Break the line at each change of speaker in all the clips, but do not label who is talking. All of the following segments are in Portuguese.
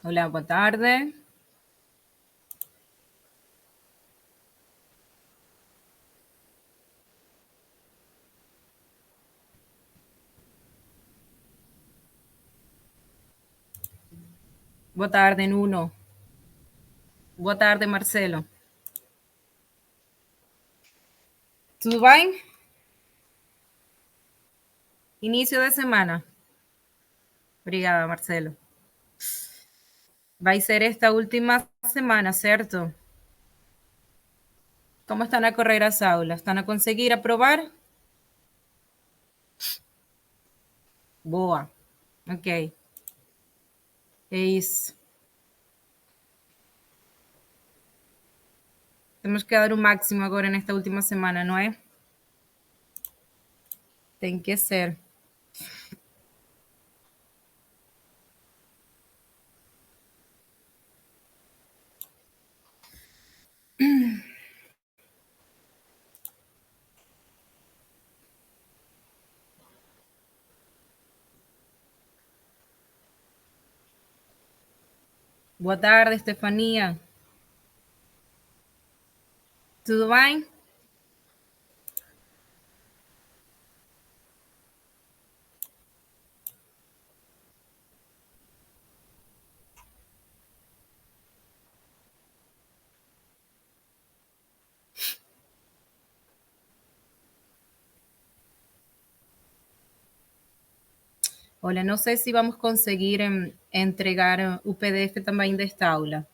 Hola, boa tarde. Boa tarde, Nuno. Boa tarde, Marcelo. Tudo bem? Início da semana. Obrigada, Marcelo. Vai ser esta última semana, certo? Como estão a correr as aulas? Estão a conseguir aprovar? Boa. Ok. É isso. Temos que dar o máximo agora nesta última semana, não é? Tem que ser. Boa tarde, Estefania. Tudo bem? Olha, não sei se vamos conseguir entregar o PDF também desta aula,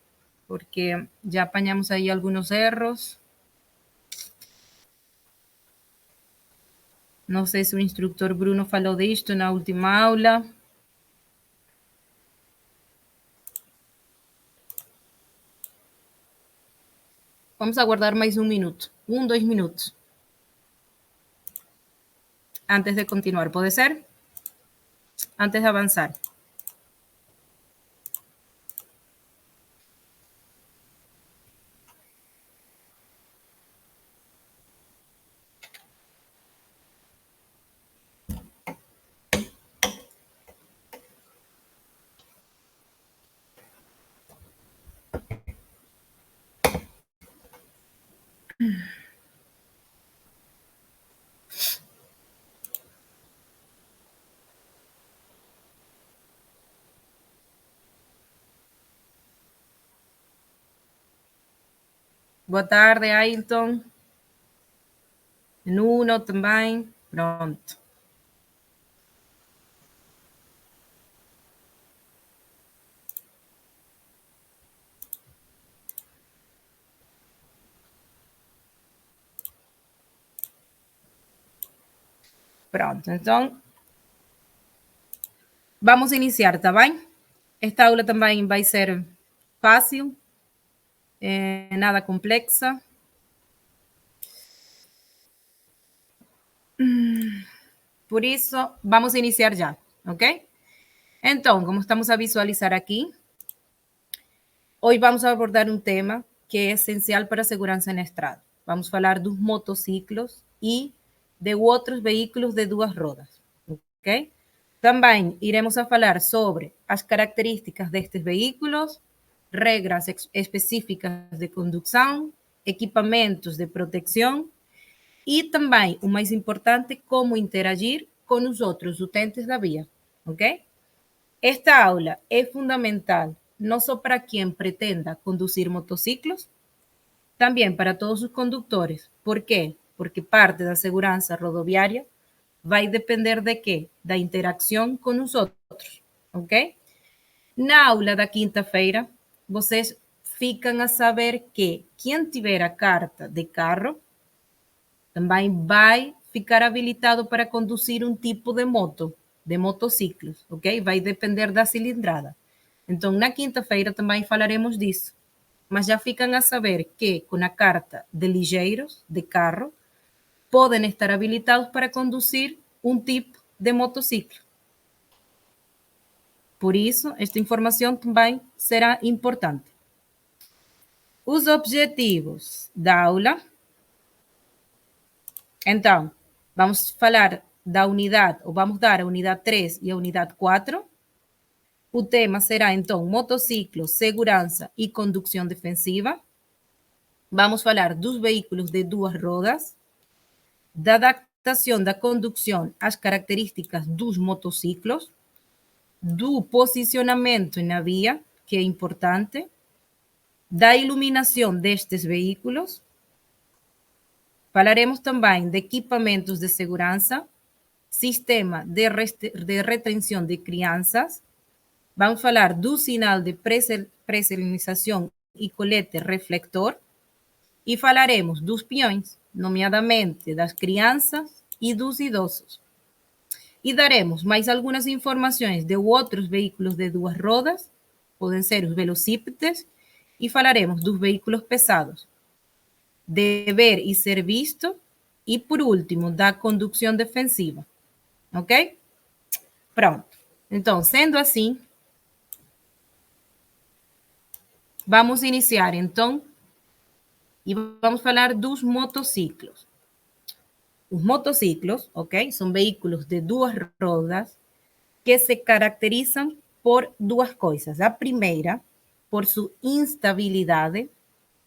porque já apanhamos aí alguns erros. Não sei se o instrutor Bruno falou disto na última aula. Vamos aguardar mais um minuto. 2 minutos. Antes de continuar, ¿puede ser? Antes de avanzar. Boa tarde, Ailton. Nuno também. Pronto. Pronto, então vamos iniciar, tá bem? Esta aula também vai ser fácil, nada complexa. Por isso, vamos iniciar já, ok? Então, como estamos a visualizar aqui, hoje vamos abordar um tema que é essencial para a segurança na estrada. Vamos falar dos motociclos e de outros veículos de duas rodas, ok? Também iremos a falar sobre as características destes veículos, regras específicas de condução, equipamentos de proteção e também, o mais importante, como interagir com os outros utentes da via, ok? Esta aula é fundamental no só para quien pretenda conducir motociclos, también para todos os condutores. Por quê? Porque parte da segurança rodoviária vai depender de quê? Da interação com os outros, ok? Na aula da quinta-feira, vocês ficam a saber que quem tiver a carta de carro também vai ficar habilitado para conduzir um tipo de moto, de motociclos, ok? Vai depender da cilindrada. Então, na quinta-feira também falaremos disso. Mas já ficam a saber que, com a carta de ligeiros, de carro, podem estar habilitados para conduzir um tipo de motociclo. Por isso, esta informação também será importante. Os objetivos da aula. Então, vamos falar da unidade, ou vamos dar a unidade 3 e a unidade 4. O tema será, então, motociclo, segurança e condução defensiva. Vamos falar dos veículos de duas rodas, da adaptação da condução às características dos motociclos, do posicionamento na via, que é importante, da iluminação destes veículos. Falaremos também de equipamentos de segurança, sistema de retenção de crianças. Vamos falar do sinal de presenização e colete reflector. E falaremos dos peões, nomeadamente das crianças e dos idosos. E daremos mais algumas informações de outros veículos de duas rodas, podem ser os velocípedes, e falaremos dos veículos pesados, de ver e ser visto, e por último, da condução defensiva. Ok? Pronto. Então, sendo assim, vamos iniciar então e vamos falar dos motociclos. Os motociclos, ok, são veículos de duas rodas que se caracterizam por duas coisas. A primeira, por sua instabilidade,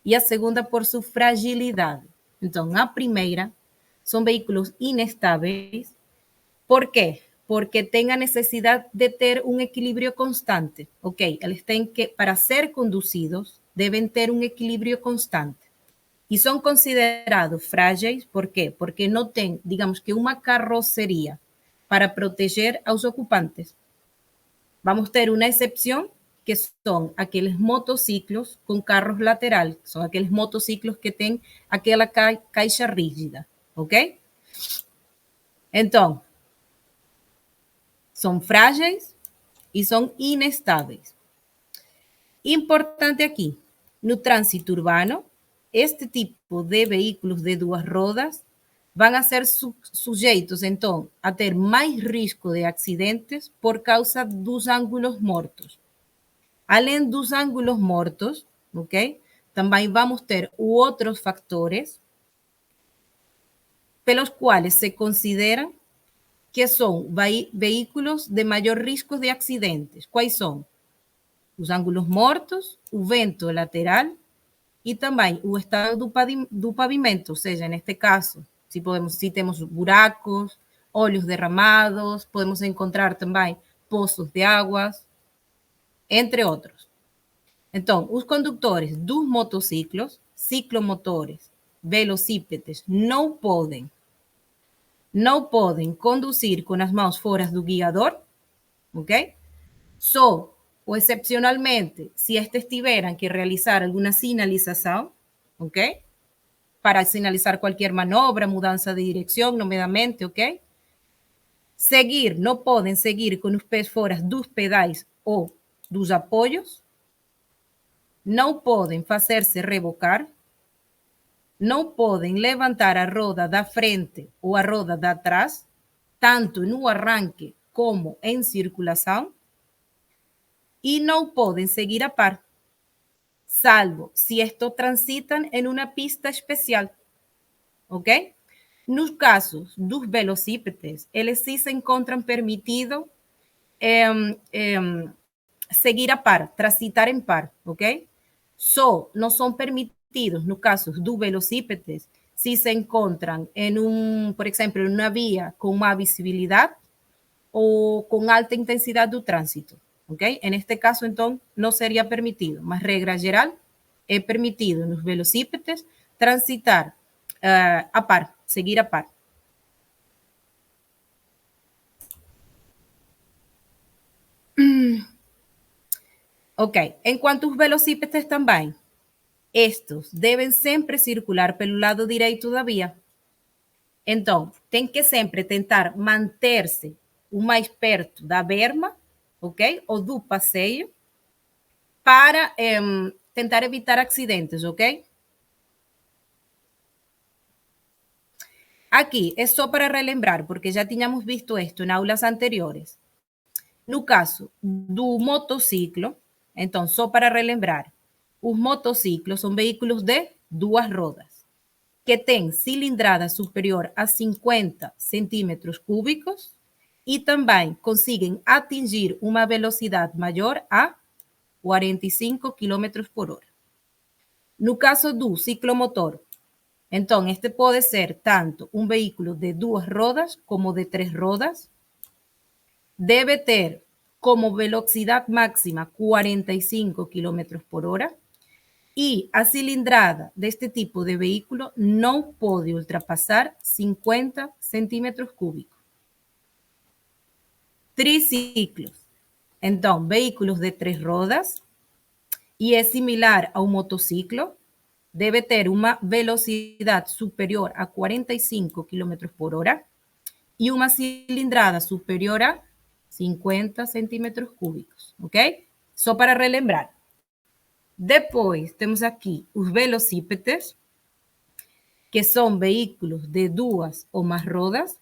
e a segunda, por sua fragilidade. Então, a primeira, são veículos inestáveis. ¿Por quê? Porque têm a necessidade de ter um equilíbrio constante, ok? Eles têm que, para ser conduzidos, devem ter um equilíbrio constante. E são considerados frágeis, por quê? Porque não tem, digamos que, uma carroceria para proteger aos ocupantes. Vamos ter uma exceção, que são aqueles motociclos com carros laterais, são aqueles motociclos que têm aquela caixa rígida, ok? Então, são frágeis e são inestáveis. Importante aqui, no trânsito urbano, este tipo de veículos de duas rodas vão a ser sujeitos, então, a ter mais risco de acidentes por causa dos ângulos mortos. Além dos ângulos mortos, ok? Também vamos ter outros fatores pelos quais se considera que são veículos de maior risco de acidentes. Quais são? Os ângulos mortos, o vento lateral e também o estado do pavimento, ou seja, neste caso, se temos buracos, óleos derramados, podemos encontrar também poços de águas, entre outros. Então, os condutores dos motociclos, ciclomotores, velocípedes, não podem conduzir com as mãos fora do guiador, ok? Só ou excepcionalmente, se estes tiveram que realizar alguma sinalização, ok? Para sinalizar qualquer manobra, mudança de direção, nomeadamente, ok? Não podem seguir com os pés fora dos pedais ou dos apoios, não podem fazer-se rebocar, não podem levantar a roda da frente ou a roda de atrás, tanto no arranque como em circulação, e não podem seguir a par, salvo se estos transitam em uma pista especial, ok? Nos casos dos velocípedes, eles sim se encontram permitido seguir a par, transitar em par, ok? Só não são permitidos, no caso dos velocípedes, se se encontram por exemplo, em uma via com má visibilidade ou com alta intensidade do trânsito, ok? En este caso, então, não seria permitido, mas regra geral, é permitido nos velocípedes transitar a par, seguir a par. Ok, enquanto os velocípedes também, estes devem sempre circular pelo lado direito da via. Então, tem que sempre tentar manter-se o mais perto da berma, ok? Ou do passeio, para tentar evitar acidentes, ok? Aqui é só para relembrar, porque já tínhamos visto isto em aulas anteriores. No caso do motociclo, então, só para relembrar, os motociclos são veículos de duas rodas, que têm cilindrada superior a 50 centímetros cúbicos e também conseguem atingir uma velocidade maior a 45 km por hora. No caso do ciclomotor, então este pode ser tanto um veículo de 2 rodas como de 3 rodas. Deve ter como velocidade máxima 45 km por hora e a cilindrada deste tipo de veículo não pode ultrapassar 50 centímetros cúbicos. Triciclos. Então, veículos de 3 rodas e é similar a um motociclo, deve ter uma velocidade superior a 45 km por hora e uma cilindrada superior a 50 centímetros cúbicos, ok? Só para relembrar. Depois, temos aqui os velocípedes, que são veículos de 2 ou mais rodas,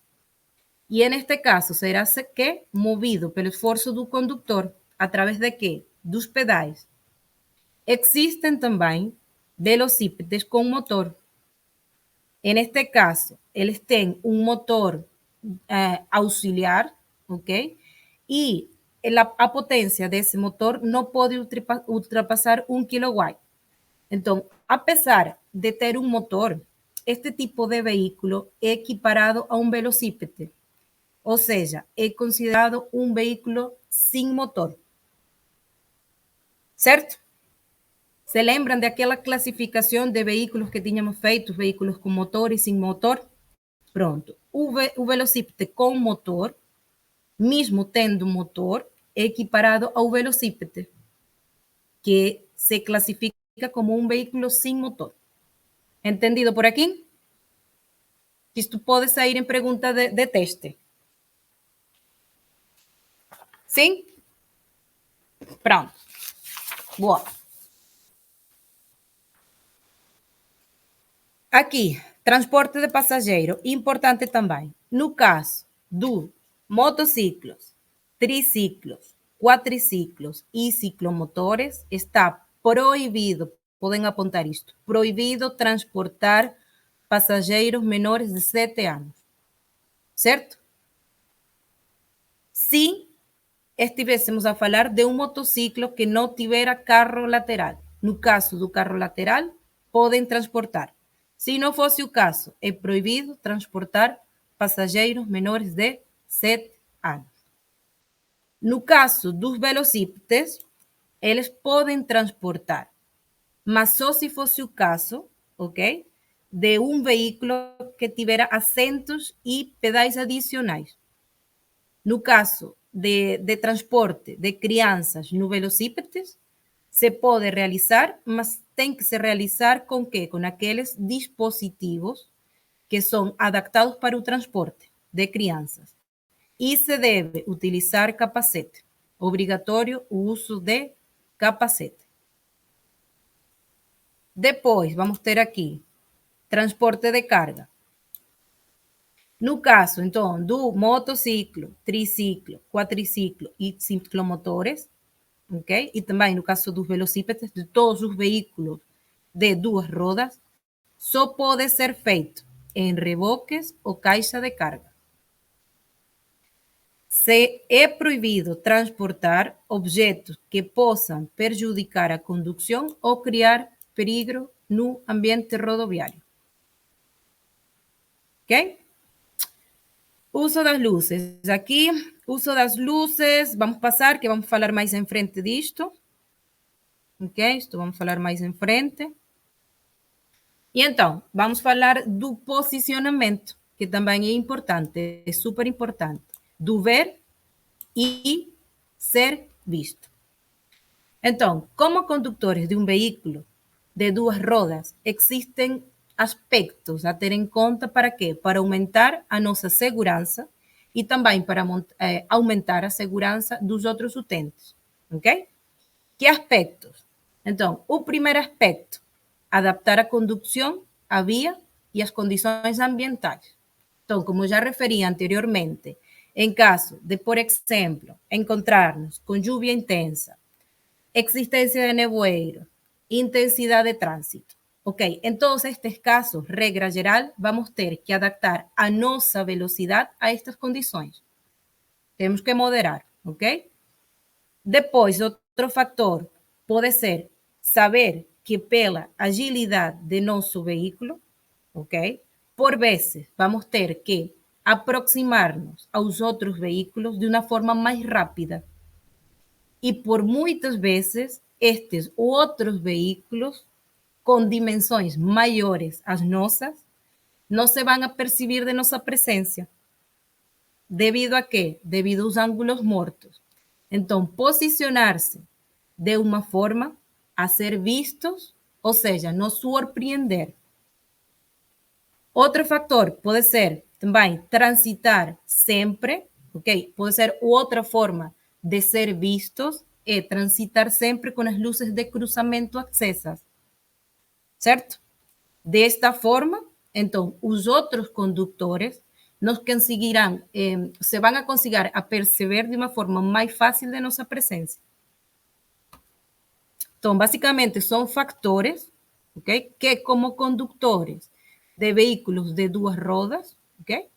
e neste caso será que movido pelo esforço do condutor, através de quê? Dos pedais. Existem também velocípedes com motor. Neste caso, eles têm um motor auxiliar, ok? E a potência desse motor não pode ultrapassar 1 kW. Então, apesar de ter um motor, este tipo de veículo é equiparado a um velocípede, ou seja, é considerado um veículo sem motor. Certo? Se lembram daquela classificação de veículos que tínhamos feito, veículos com motor e sem motor? Pronto. O velocípede com motor, mesmo tendo motor, é equiparado ao velocípede, que se classifica como um veículo sem motor. Entendido por aqui? Isto pode sair em pergunta de teste. Sim? Pronto. Boa. Aqui, transporte de passageiro, importante também. No caso do motociclos, triciclos, quadriciclos e ciclomotores, está proibido, podem apontar isto, proibido transportar passageiros menores de 7 anos. Certo? Se estivéssemos a falar de um motociclo que não tivera carro lateral. No caso do carro lateral, podem transportar. Se não fosse o caso, é proibido transportar passageiros menores de 7 anos. No caso dos velocípedes, eles podem transportar, mas só se fosse o caso, ok? De um veículo que tivera assentos e pedais adicionais. No caso de transporte de crianças no velocípedes, se pode realizar, mas tem que se realizar com quê? Com aqueles dispositivos que são adaptados para o transporte de crianças. E se deve utilizar capacete. Obrigatório o uso de capacete. Depois, vamos ter aqui transporte de carga. No caso, então, do motociclo, triciclo, quadriciclo e ciclomotores, ok? E também no caso dos velocípedes, de todos os veículos de 2 rodas, só pode ser feito em reboques ou caixa de carga. Se é proibido transportar objetos que possam prejudicar a condução ou criar perigo no ambiente rodoviário. Ok? Uso das luzes. Aqui, uso das luzes, vamos passar, que vamos falar mais em frente disto. Ok? Isto vamos falar mais em frente. E então, vamos falar do posicionamento, que também é importante, é super importante. Do ver e ser visto. Então, como condutores de um veículo de 2 rodas, existem aspectos a ter em conta para quê? Para aumentar a nossa segurança e também para aumentar a segurança dos outros utentes, ok? Que aspectos? Então, o primeiro aspecto, adaptar a condução à via e às condições ambientais. Então, como já referi anteriormente, em caso de, por exemplo, encontrarmos com lluvia intensa, existência de nevoeiro, intensidade de trânsito. Ok, em todos estes casos, regra geral, vamos ter que adaptar a nossa velocidade a estas condições. Temos que moderar, ok? Depois, outro fator pode ser saber que pela agilidade de nosso veículo, ok? Por vezes, vamos ter que aproximar-nos aos outros veículos de uma forma mais rápida. E por muitas vezes, estes outros veículos com dimensões maiores às nossas não se vão a perceber de nossa presença. Devido a quê? Devido aos ângulos mortos. Então, posicionar-se de uma forma a ser vistos, ou seja, nos surpreender. Outro fator pode ser também transitar sempre, ok? Pode ser outra forma de ser vistos, é transitar sempre com as luzes de cruzamento acesas, certo? Desta forma, então, os outros condutores nos conseguirão, se vão a conseguir a perceber de uma forma mais fácil de nossa presença. Então, basicamente, são factores, ok? Que como condutores de veículos de duas rodas, ok?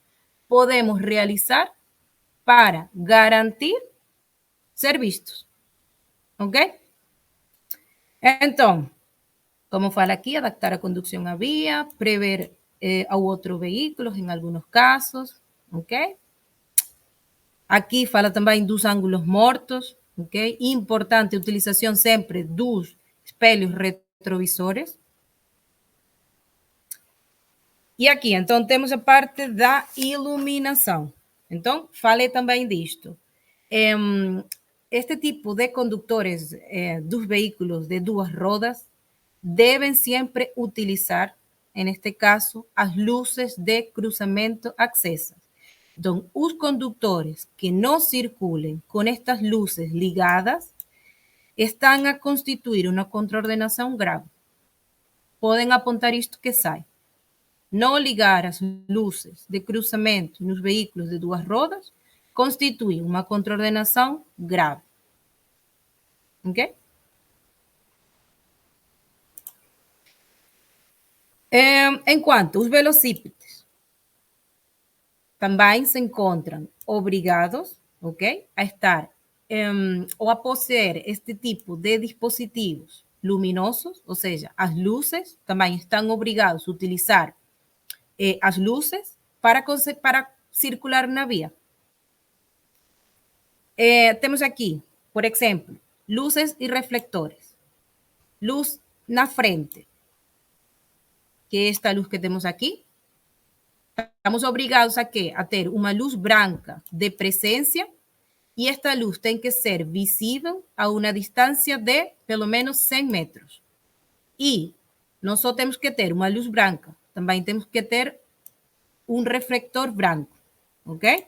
Podemos realizar para garantir ser vistos, ok? Então, como fala aqui, adaptar a condução à via, prever ao outro veículo em alguns casos, ok? Aqui fala também dos ângulos mortos, ok? Importante a utilização sempre dos espelhos retrovisores. E aqui, então, temos a parte da iluminação. Então, falei também disto. Este tipo de condutores dos veículos de duas rodas devem sempre utilizar, neste caso, as luzes de cruzamento acesas. Então, os condutores que não circulem com estas luzes ligadas estão a constituir uma contraordenação grave. Podem apontar isto que sai. Não ligar as luzes de cruzamento nos veículos de duas rodas constitui uma contraordenação grave. Ok? Enquanto os velocípedes também se encontram obrigados, ok, a estar ou a possuir este tipo de dispositivos luminosos, ou seja, as luzes também estão obrigados a utilizar as luzes para circular na via. Temos aqui, por exemplo, luzes e reflectores. Luz na frente, que é esta luz que temos aqui. Estamos obrigados a quê? A ter uma luz branca de presença e esta luz tem que ser visível a uma distância de pelo menos 100 metros. E não só temos que ter uma luz branca, também temos que ter um reflector branco, ok?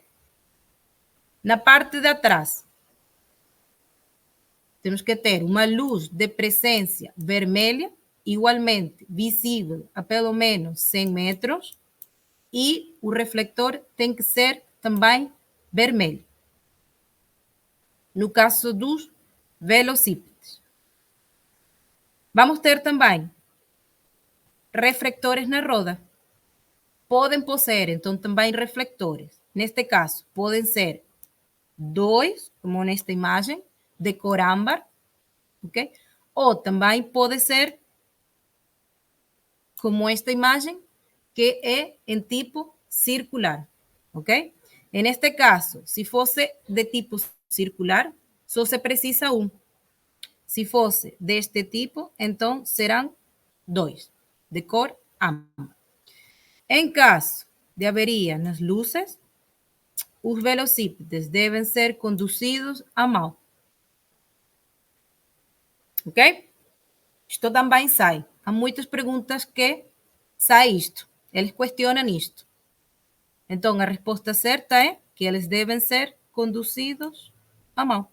Na parte de atrás, temos que ter uma luz de presença vermelha, igualmente visível a pelo menos 100 metros, e o reflector tem que ser também vermelho. No caso dos velocípedes. Vamos ter também reflectores na roda. Podem possuir, então, também reflectores. Neste caso, podem ser dois, como nesta imagem, de cor âmbar, ok? Ou também pode ser como esta imagem, que é em tipo circular, ok? Neste caso, se fosse de tipo circular, só se precisa um. Se fosse deste tipo, então serão dois, de cor âmbar. Em caso de averia nas luzes, os velocípedes devem ser conduzidos à mão. Ok? Isto também sai. Há muitas perguntas que sai isto. Eles questionam isto. Então, a resposta certa é que eles devem ser conduzidos à mão.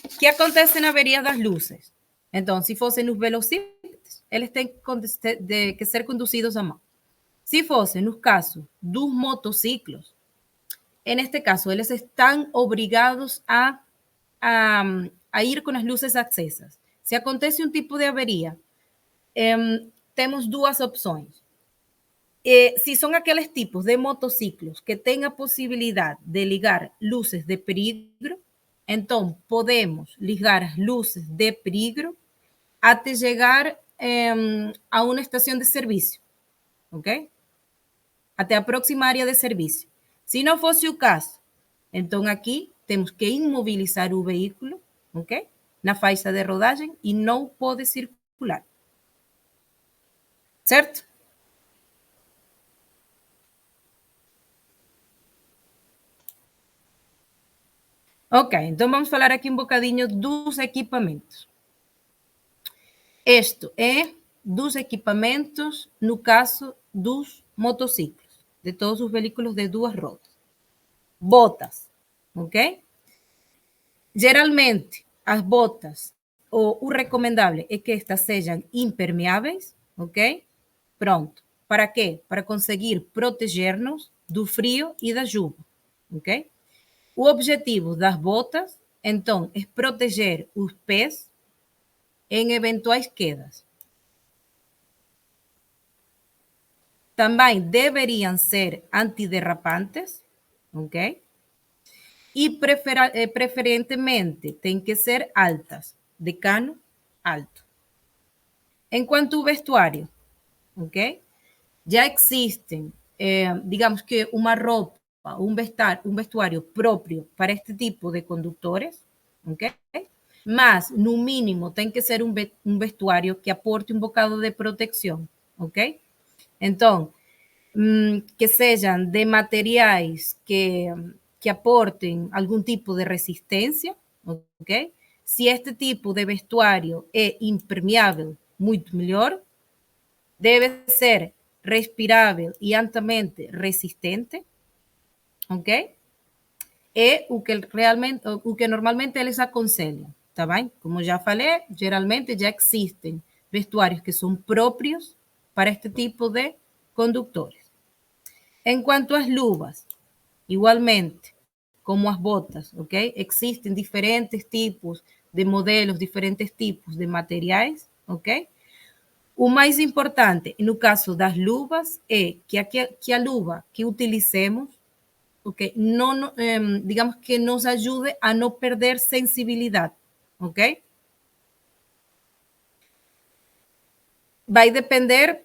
O que acontece na averia das luzes? Então, se fossem os velocípedes, eles têm que ser conduzidos à mão. Se fossem nos casos dos motociclos, neste caso, eles estão obrigados a ir com as luzes acesas. Se acontece um tipo de averia, temos duas opções. Si son aqueles tipos de motociclos que têm a possibilidade de ligar luzes de perigo, então podemos ligar as luzes de perigo até chegar a uma estação de serviço, ok? Até a próxima área de serviço. Se não fosse o caso, então aqui temos que imobilizar o veículo, ok? Na faixa de rodagem e não pode circular. Certo? Ok, então vamos falar aqui um bocadinho dos equipamentos. Isto é dos equipamentos no caso dos motociclos, de todos os veículos de duas rodas. Botas, ok? Geralmente, as botas, o recomendável é que estas sejam impermeáveis, ok? Pronto. Para quê? Para conseguir proteger-nos do frio e da chuva, ok? O objetivo das botas, então, é proteger os pés em eventuais quedas. Também deveriam ser antiderrapantes, ok? E preferentemente têm que ser altas, de cano alto. Enquanto o vestuário, ok? Já existem, digamos que uma roupa, um vestuário próprio para este tipo de condutores, ok? Mas, no mínimo, tem que ser um vestuário que aporte um bocado de proteção, ok? Então, que sejam de materiais que aportem algum tipo de resistência, ok? Se este tipo de vestuário é impermeável, muito melhor. Deve ser respirável e altamente resistente, ok? É o que realmente, o que normalmente eles aconselham, tá bem? Como já falei, geralmente já existem vestuários que são próprios para este tipo de condutores. Enquanto às luvas, igualmente, como as botas, ok? Existen diferentes tipos de modelos, diferentes tipos de materiais, ok? O mais importante, no caso das luvas, é que a luva que utilicemos, ok, não, digamos que nos ajude a não perder sensibilidade, ok? Vai depender,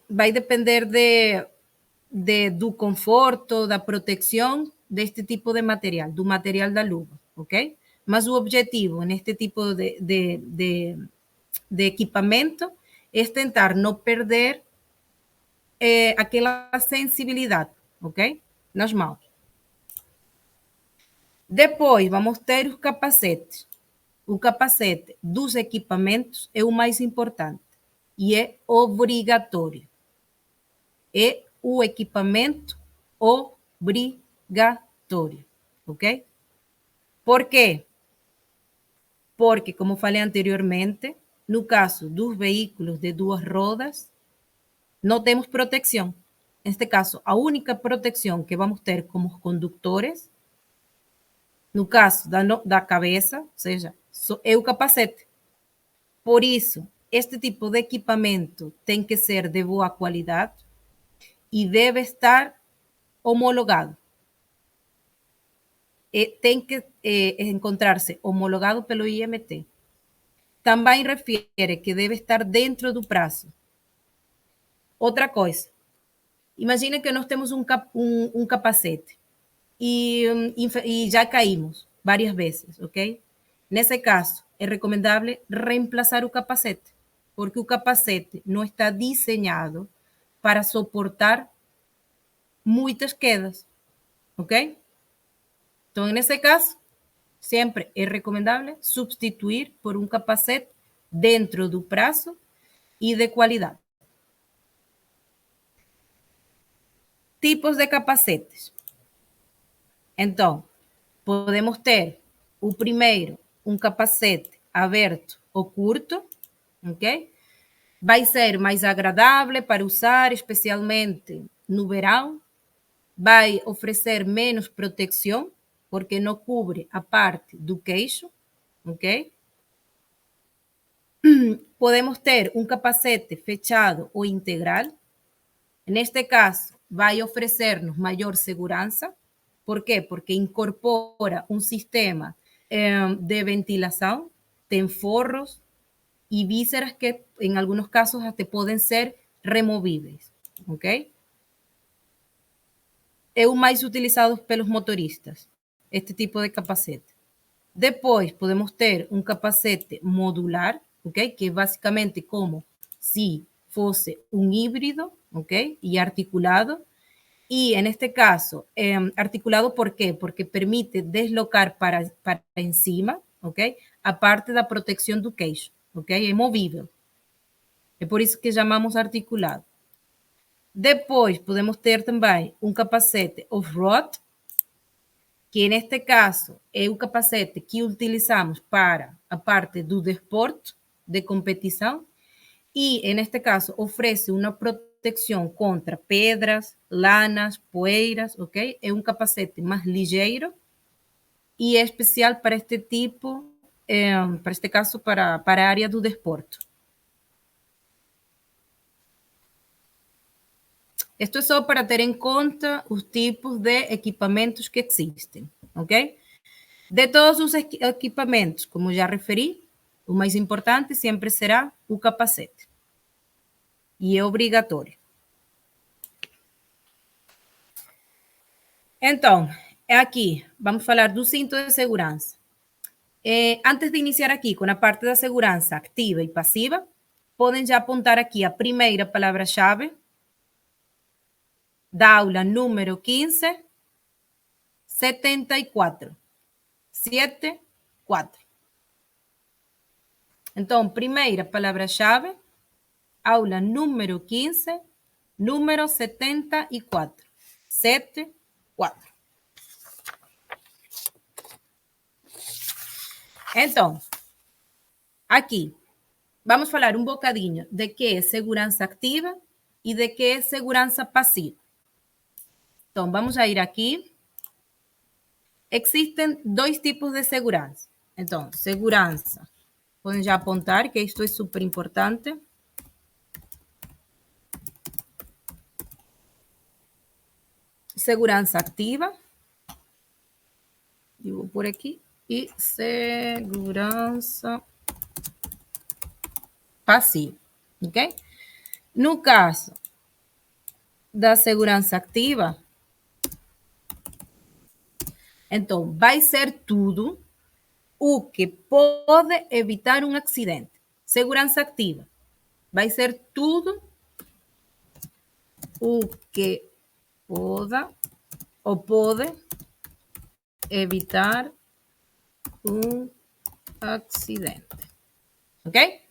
vai depender do conforto, da proteção deste tipo de material, do material da luva, ok? Mas o objetivo neste tipo de equipamento é tentar não perder aquela sensibilidade, ok? Nas mãos. Depois, vamos ter os capacetes. O capacete dos equipamentos é o mais importante e é obrigatório. É o equipamento obrigatório, ok? Por quê? Porque, como falei anteriormente, no caso dos veículos de duas rodas, não temos proteção. Neste caso, a única proteção que vamos ter como condutores, no caso da cabeça, ou seja, é o capacete. Por isso, este tipo de equipamento tem que ser de boa qualidade e deve estar homologado. Tem que encontrar-se homologado pelo IMT. Também refere que deve estar dentro do prazo. Outra coisa, imagina que nós temos um capacete e já caímos várias vezes, ok? Nesse caso, é recomendável reemplazar o capacete, porque o capacete não está desenhado para suportar muitas quedas, ok? Então, nesse caso, sempre é recomendável substituir por um capacete dentro do prazo e de qualidade. Tipos de capacetes. Então, podemos ter o primeiro, um capacete aberto ou curto, ok? Vai ser mais agradável para usar, especialmente no verão. Vai oferecer menos proteção, porque não cobre a parte do queixo, ok? Podemos ter um capacete fechado ou integral, En este caso, va a ofrecernos mayor segurança. ¿Por qué? Porque incorpora un sistema de ventilación, tem forros y vísceras que en algunos casos hasta pueden ser removíveis, ok? É o mais utilizado pelos motoristas, este tipo de capacete. Depois, podemos ter um capacete modular, ok? Que é basicamente como se fosse um híbrido, ok? E articulado. Y en este caso, articulado, ¿por qué? Porque permite deslocar para encima, ¿ok? Aparte da protección do queixo, ¿ok? É movível. É por isso que chamamos articulado. Depois, podemos ter também um capacete off-road, que neste caso é o capacete que utilizamos para a parte do desporto, de competição, e neste caso oferece uma proteção contra pedras, lanas, poeiras, ok? É um capacete mais ligeiro e é especial para este tipo, para este caso, para a área do desporto. Esto es só para ter em conta os tipos de equipamentos que existem, ok? De todos os equipamentos, como já referi, o mais importante sempre será o capacete. E é obrigatório. Então, aqui, vamos falar do cinto de segurança. Antes de iniciar aqui com a parte da segurança ativa e passiva, podem já apontar aqui a primeira palavra-chave da aula número 15, 74. 74. Então, primeira palavra-chave, aula número 15, número 74. 74. Então, aqui, vamos falar um bocadinho de que é segurança ativa e de que é segurança passiva. Então, vamos a ir aqui. Existem dois tipos de segurança. Então, segurança. Podem já apontar que isto é super importante. Segurança ativa. Eu vou por aqui. E segurança passiva. Ok? No caso da segurança ativa, então vai ser tudo o que pode evitar um acidente. Segurança ativa vai ser tudo o que pode evitar um acidente. Ok?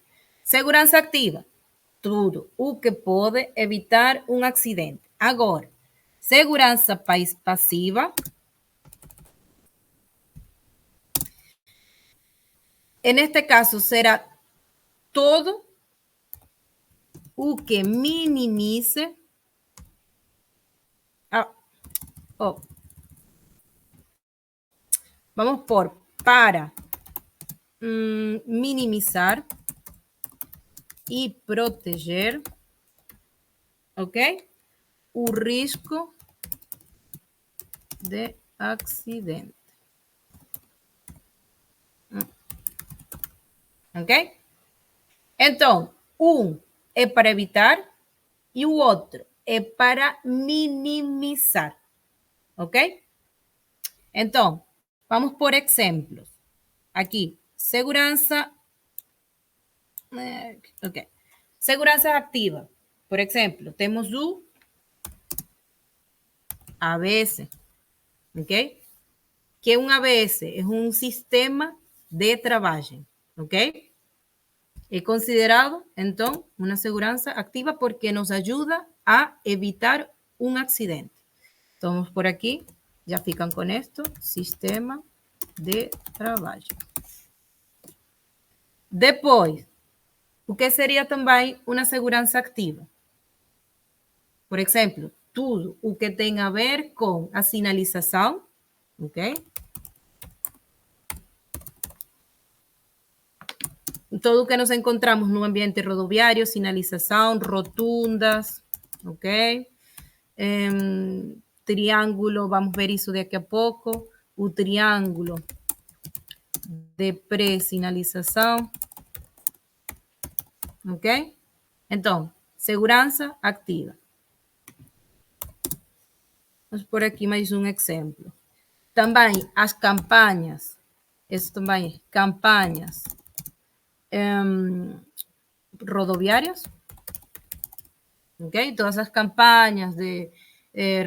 Segurança ativa, tudo o que pode evitar um acidente. Agora, segurança passiva, neste caso será todo o que minimize vamos por para minimizar e proteger, ok? O risco de acidente. Ok? Então, um é para evitar e o outro é para minimizar. Ok? Então, vamos por exemplos. Aqui, segurança. Ok. Segurança ativa. Por exemplo, temos o ABS. Ok? Que um ABS é um sistema de trabalho. Ok? É considerado, então, uma segurança ativa porque nos ajuda a evitar um acidente. Então, vamos por aqui, já ficam com isto, sistema de trabalho. Depois, o que seria também uma segurança ativa? Por exemplo, tudo o que tem a ver com a sinalização, ok? Todo o que nos encontramos no ambiente rodoviário, sinalização, rotundas, ok? Triângulo, vamos ver isso daqui a pouco. O triângulo de pré-sinalização, ok? Então, segurança ativa. Vamos por aqui mais um exemplo. Também as campanhas, isso também, campanhas rodoviárias, ok? Todas as campanhas de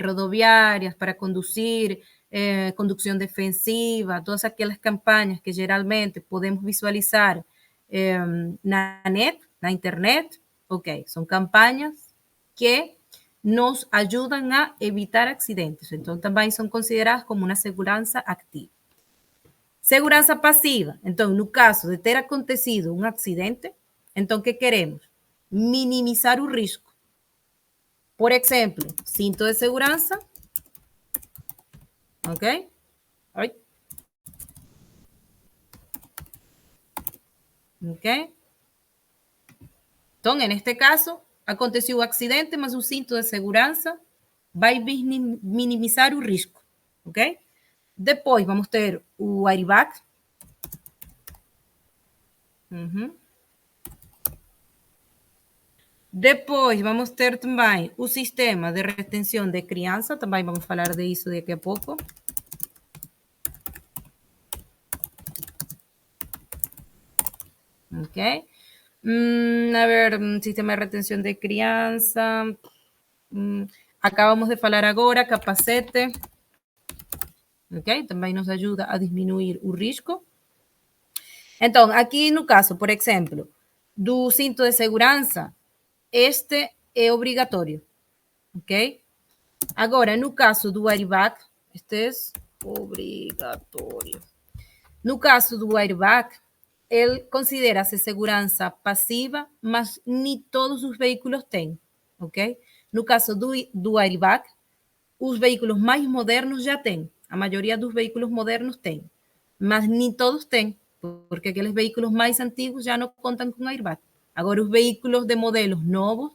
rodoviárias para conducir, condução defensiva, todas aquelas campanhas que geralmente podemos visualizar na net, na internet, ok, são campanhas que nos ajudam a evitar acidentes. Então, também são consideradas como uma segurança ativa. Segurança passiva. Então, no caso de ter acontecido um acidente, então, o que queremos? Minimizar o risco. Por exemplo, cinto de segurança. Ok? Oi. Ok? Então, neste caso, aconteceu o acidente, mas o cinto de segurança vai minimizar o risco. Ok? Depois, vamos ter o airbag. Depois, vamos ter também o sistema de retenção de criança. Também vamos falar disso daqui a pouco. Ok? A ver, sistema de retenção de criança. Acabamos de falar agora, capacete. Ok? Também nos ajuda a diminuir o risco. Então, aqui no caso, por exemplo, do cinto de segurança, este é obrigatório. Ok? Agora, no caso do airbag, este é obrigatório. No caso do airbag, ele considera-se segurança passiva, mas nem todos os veículos têm, ok? No caso do airbag, os veículos mais modernos já têm. A maioria dos veículos modernos tem, mas nem todos têm, porque aqueles veículos mais antigos já não contam com airbag. Agora, os veículos de modelos novos,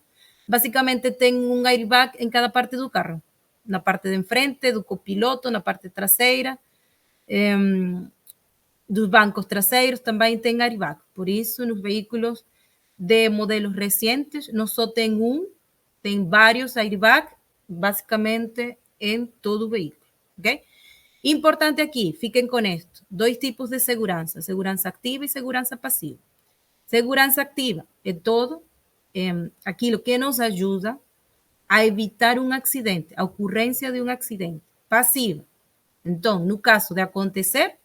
basicamente têm um airbag em cada parte do carro. Na parte de enfrente, do copiloto, na parte traseira, dos bancos traseiros também tem airbag. Por isso, nos veículos de modelos recentes, não só tem um, tem vários airbags, basicamente em todo o veículo. Ok? Importante aqui, fiquem com esto, dois tipos de segurança, segurança ativa e segurança passiva. Segurança ativa é todo aquilo que nos ajuda a evitar um acidente, a ocorrência de um acidente. Passiva, então, no caso de acontecer,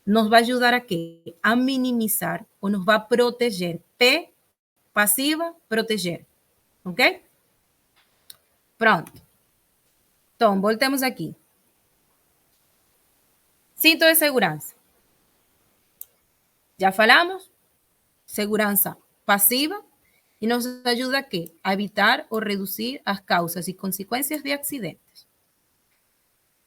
nos vai ajudar a quê? A minimizar ou nos vai proteger. P, passiva, proteger. Ok? Pronto. Então, voltemos aqui. Cinto de segurança. Já falamos? Segurança passiva e nos ajuda a quê? A evitar ou reduzir as causas e consequências de acidentes.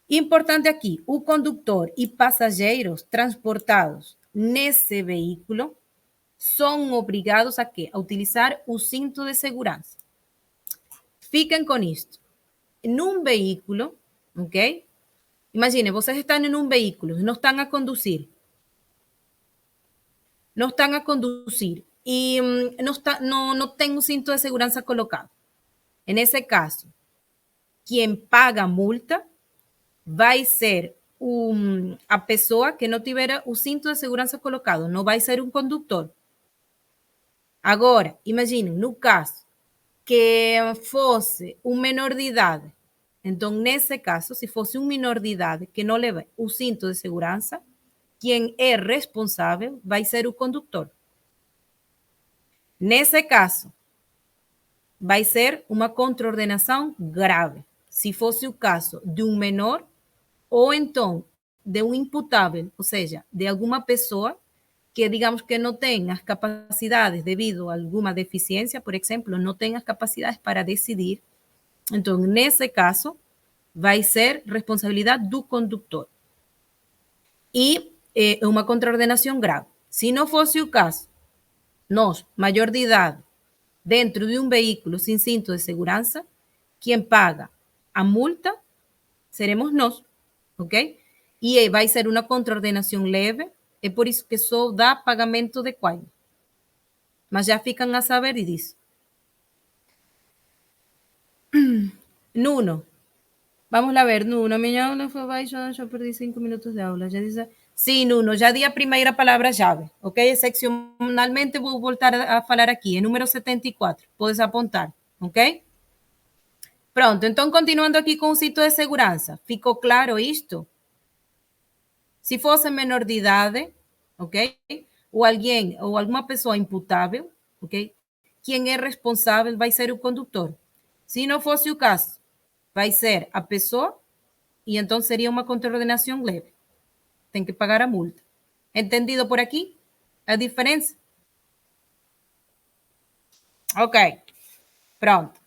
Importante aqui, o condutor e passageiros transportados nesse veículo são obrigados a quê? A utilizar o cinto de segurança. Fiquem com isto. Num veículo, ok? Imagine, vocês estão em um veículo, não estão a conduzir. Não estão a conduzir e não tem um cinto de segurança colocado. Nesse caso, quem paga a multa vai ser a pessoa que não tiver o cinto de segurança colocado, não vai ser um condutor. Agora, imaginem, no caso que fosse um menor de idade, então, nesse caso, se fosse um menor de idade que não leva o cinto de segurança, quem é responsável vai ser o condutor. Nesse caso, vai ser uma contraordenação grave. Se fosse o caso de um menor ou então de um imputável, ou seja, de alguma pessoa que digamos que não tem as capacidades devido a alguma deficiência, por exemplo, não tem as capacidades para decidir. Então, nesse caso, vai ser responsabilidade do condutor. E é uma contraordenação grave. Se não fosse o caso, nós, maior de idade, dentro de um veículo sem cinto de segurança, quem paga a multa seremos nós, ok? E vai ser uma contraordenação leve, é por isso que só dá pagamento de coin. Mas já ficam a saber disso. Nuno, vamos a ver, Nuno, minha aula foi baixa, já perdi 5 minutos de aula. Já dice, sim, Nuno, já di a primeira palavra-chave, ok? Excepcionalmente vou voltar a falar aqui, é número 74, podes apontar, ok? Pronto, então continuando aqui com o cinto de segurança, ficou claro isto? Se fosse menor de idade, ok? Ou alguém, ou alguma pessoa imputável, ok? Quem é responsável vai ser o condutor. Se não fosse o caso, vai ser a pessoa e então seria uma contraordenação leve. Tem que pagar a multa. Entendido por aqui? A diferença? Ok. Pronto.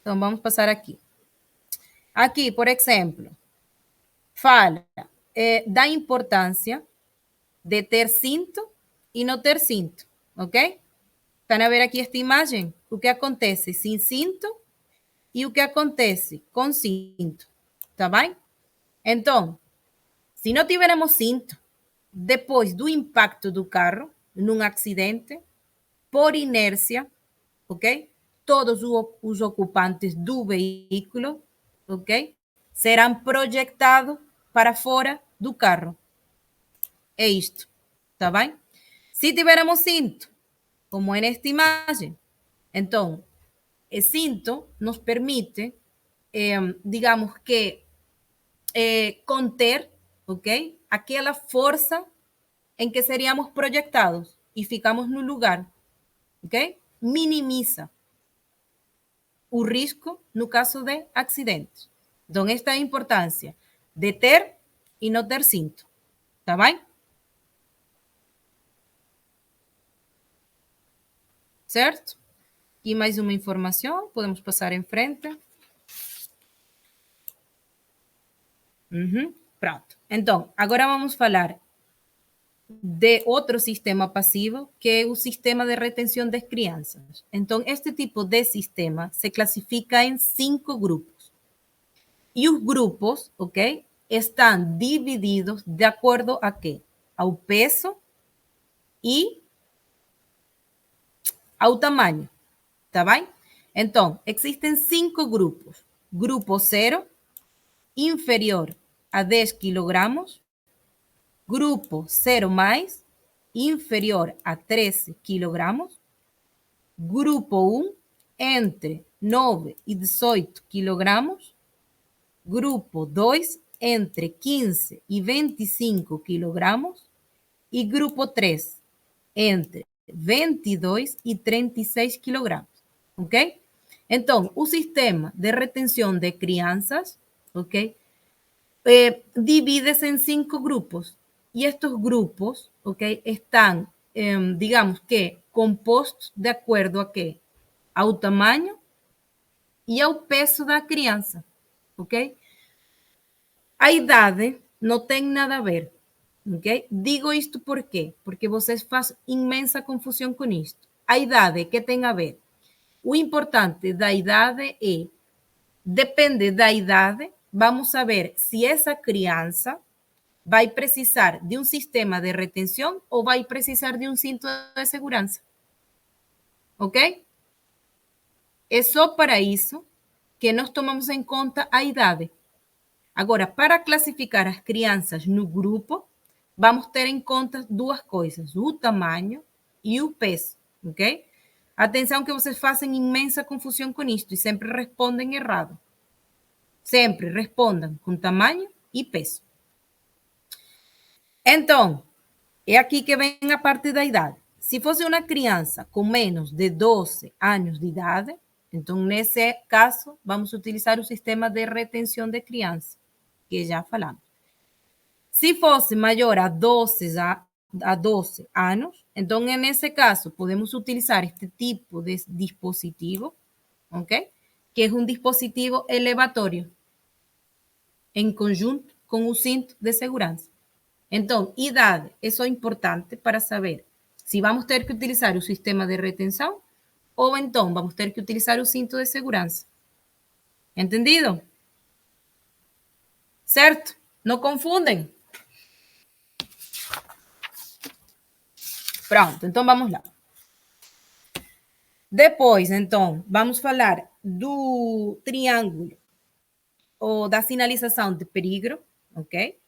Então vamos passar aqui. Aqui, por exemplo, fala da importância de ter cinto e não ter cinto, ok? Estão a ver aqui esta imagem? O que acontece sem cinto e o que acontece com cinto, tá bem? Então, se não tivermos cinto, depois do impacto do carro, num acidente, por inércia, ok? Todos os ocupantes do veículo, ok? Serão projetados para fora do carro. É isto, tá bem? Se tivermos cinto, como é nesta imagem, então, el cinto nos permite, digamos que, conter, ¿ok? Aquela força em que seríamos projetados e ficamos no lugar, ¿ok? Minimiza o risco no caso de acidentes. Então, esta é a importância de ter e não ter cinto, tá bem? Certo? E mais uma informação, podemos passar em frente. Pronto. Então, agora vamos falar de outro sistema passivo, que é o sistema de retenção das crianças. Então, este tipo de sistema se classifica em 5 grupos. E os grupos, ok, estão divididos de acordo a quê? Ao peso e ao tamanho, tá bem? Então, existem 5 grupos. Grupo 0, inferior a 10 kilogramos. Grupo 0 mais, inferior a 13 kilogramos. Grupo 1, entre 9 e 18 kilogramos. Grupo 2, entre 15 e 25 kilogramos. E grupo 3, entre 22 e 36 kilogramos. Ok? Então, o sistema de retenção de crianças, ok, divide-se em 5 grupos. E estes grupos, ok, estão, digamos que, compostos de acordo a quê? Ao tamanho e ao peso da criança, ok? A idade não tem nada a ver, ok? Digo isto por quê? Porque vocês fazem imensa confusão com isto. A idade, que tem a ver? O importante da idade é, depende da idade, vamos saber se essa criança vai precisar de um sistema de retenção ou vai precisar de um cinto de segurança. Ok? É só para isso que nós tomamos em conta a idade. Agora, para classificar as crianças no grupo, vamos ter em conta duas coisas: o tamanho e o peso, ok? Atenção que vocês fazem imensa confusão com isto e sempre respondem errado. Sempre respondam com tamanho e peso. Então, é aqui que vem a parte da idade. Se fosse uma criança com menos de 12 anos de idade, então, nesse caso, vamos utilizar o sistema de retenção de criança, que já falamos. Se fosse maior a 12 anos, então, nesse caso, podemos utilizar este tipo de dispositivo, ok? Que é um dispositivo elevatório, em conjunto com o cinto de segurança. Então, idade, isso é importante para saber se vamos ter que utilizar o sistema de retenção ou então vamos ter que utilizar o cinto de segurança. Entendido? Certo? Não confundem? Pronto, então vamos lá. Depois, então, vamos falar do triângulo ou da sinalização de perigo, ok?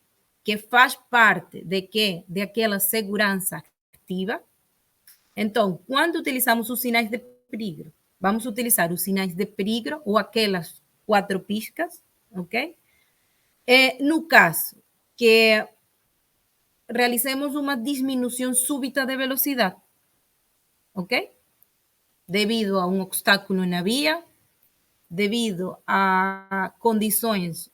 Que faz parte de quê? De aquela segurança ativa. Então, quando utilizamos os sinais de perigo, vamos utilizar os sinais de perigo ou aquelas 4 piscas, ok? No caso que realicemos uma diminuição súbita de velocidade, ok? Devido a um obstáculo na via, devido a condições,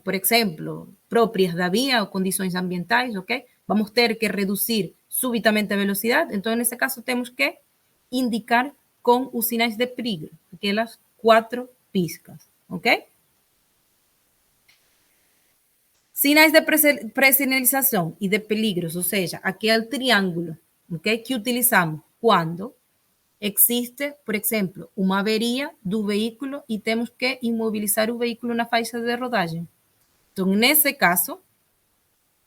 por exemplo, próprias da via ou condições ambientais, ok? Vamos ter que reduzir súbitamente a velocidade, então, nesse caso, temos que indicar com os sinais de perigo, aquelas 4 piscas, ok? Sinais de presinalização e de peligros, ou seja, aquele triângulo, ok? Que utilizamos quando existe, por exemplo, uma averia do veículo e temos que imobilizar o veículo na faixa de rodagem. Então, nesse caso,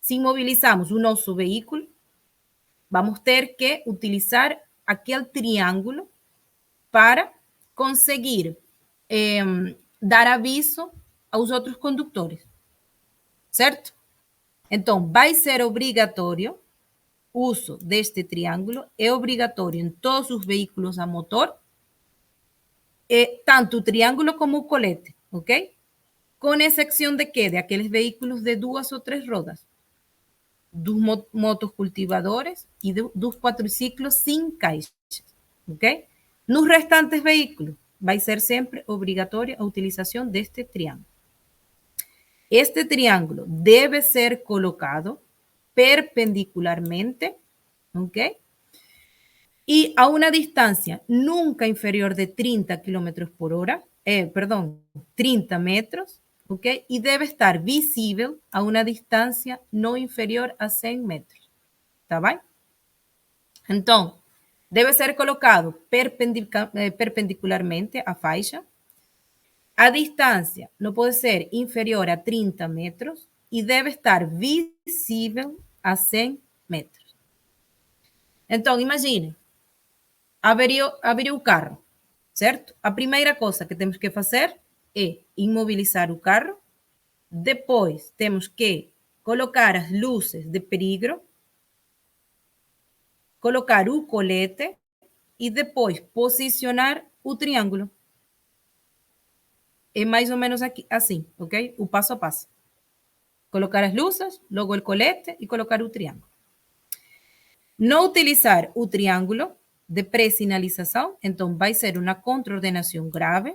se imobilizamos o nosso veículo, vamos ter que utilizar aquele triângulo para conseguir dar aviso aos outros condutores, certo? Então, vai ser obrigatório o uso deste triângulo, é obrigatório em todos os veículos a motor, tanto o triângulo como o colete, ok? Com exceção de quê? De aqueles veículos de 2 ou 3 rodas, dos motocultivadores e dos quadriciclos sem caixas, ok? Nos restantes veículos, vai ser sempre obrigatória a utilização deste triângulo. Este triângulo deve ser colocado perpendicularmente, ok? Y a una distancia nunca inferior de 30 kilómetros por hora, 30 metros, ¿ok? Y debe estar visible a una distancia no inferior a 100 metros, ¿está bien? Entonces, debe ser colocado perpendicularmente a faixa. A distancia no puede ser inferior a 30 metros y debe estar visible a 100 metros. Entonces, imagine, abriu o carro, certo? A primeira coisa que temos que fazer é imobilizar o carro. Depois, temos que colocar as luzes de perigo, colocar o colete e depois posicionar o triângulo. É mais ou menos aqui, assim, ok? O passo a passo. Colocar as luzes, logo o colete e colocar o triângulo. Não utilizar o triângulo de pré-sinalização, então vai ser uma contraordenação grave